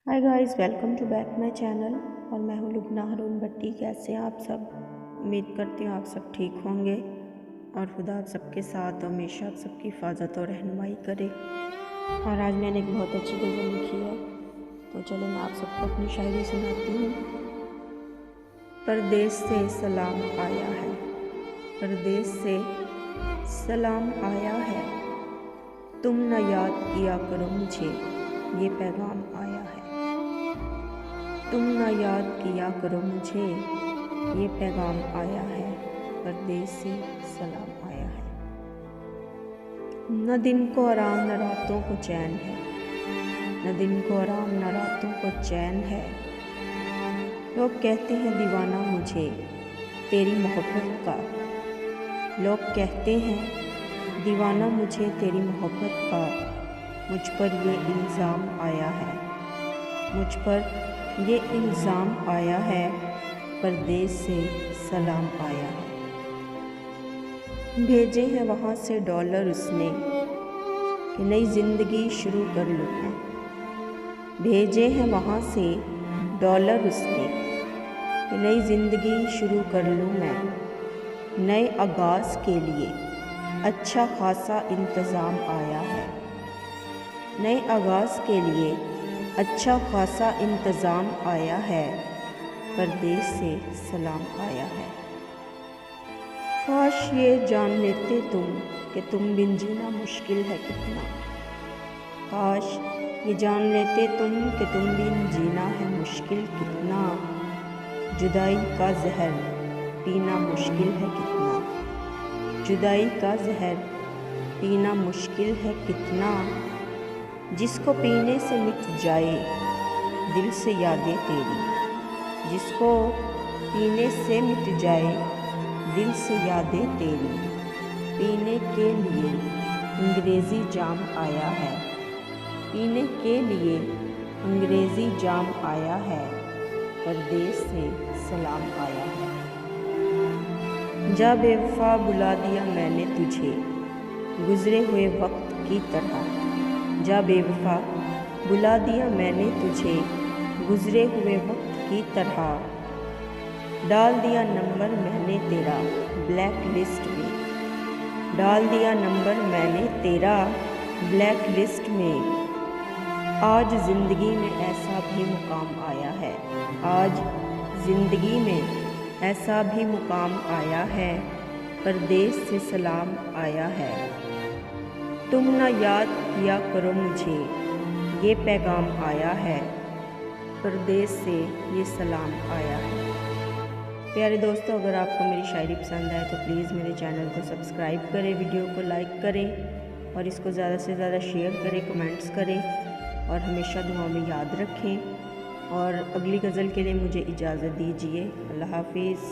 Hi guys, welcome to back my channel. और मैं हूँ लुबना हारून भट्टी। कैसे हैं आप सब? उम्मीद करती हूँ आप सब ठीक होंगे और खुदा आप सबके साथ हमेशा आप सबकी हिफाजत और रहनुमाई करे। और आज मैंने एक बहुत अच्छी गज़ल लिखी है, तो चलो मैं आप सबको अपनी शायरी सुनाती हूँ। परदेस से सलाम आया है, परदेस से सलाम आया है, तुम न याद किया करो मुझे, ये पैगाम आया है। तुम न याद किया करो मुझे, ये पैगाम आया है, परदेस से सलाम आया है। न दिन को आराम न रातों को चैन है, न दिन को आराम न रातों को चैन है। लोग कहते हैं दीवाना मुझे तेरी मोहब्बत का, लोग कहते हैं दीवाना मुझे तेरी मोहब्बत का। मुझ पर ये इल्ज़ाम आया है, मुझ पर ये इल्ज़ाम आया है, परदेस से सलाम आया है। भेजे हैं वहाँ से डॉलर उसने कि नई ज़िंदगी शुरू कर लूँ मैं। भेजे हैं वहाँ से डॉलर उसने कि नई ज़िंदगी शुरू कर लूँ मैं। नए आगाज़ के लिए अच्छा खासा इंतज़ाम आया है, नए आगाज़ के लिए अच्छा खासा इंतज़ाम आया है, परदेस से सलाम आया है। काश ये जान लेते तुम कि तुम बिन जीना मुश्किल है कितना। काश ये जान लेते तुम कि तुम बिन जीना है मुश्किल कितना। जुदाई का जहर पीना मुश्किल है कितना, जुदाई का जहर पीना मुश्किल है कितना। जिसको पीने से मिट जाए दिल से यादें तेरी, जिसको पीने से मिट जाए दिल से यादें तेरी। पीने के लिए अंग्रेज़ी जाम आया है, पीने के लिए अंग्रेज़ी जाम आया है, परदेस से सलाम आया है। जा बेवफा बुला दिया मैंने तुझे गुज़रे हुए वक्त की तरह। जा बेवफा बुला दिया मैंने तुझे गुज़रे हुए वक्त की तरह। डाल दिया नंबर मैंने तेरा ब्लैक लिस्ट में, डाल दिया नंबर मैंने तेरा ब्लैक लिस्ट में। आज ज़िंदगी में ऐसा भी मुकाम आया है, आज ज़िंदगी में ऐसा भी मुकाम आया है, परदेस से सलाम आया है। तुम न याद किया करो मुझे, ये पैगाम आया है, परदेस से ये सलाम आया है। प्यारे दोस्तों, अगर आपको मेरी शायरी पसंद आए तो प्लीज़ मेरे चैनल को सब्सक्राइब करें, वीडियो को लाइक करें और इसको ज़्यादा से ज़्यादा शेयर करें, कमेंट्स करें और हमेशा दुआओं में याद रखें। और अगली गज़ल के लिए मुझे इजाज़त दीजिए। अल्लाह हाफिज़।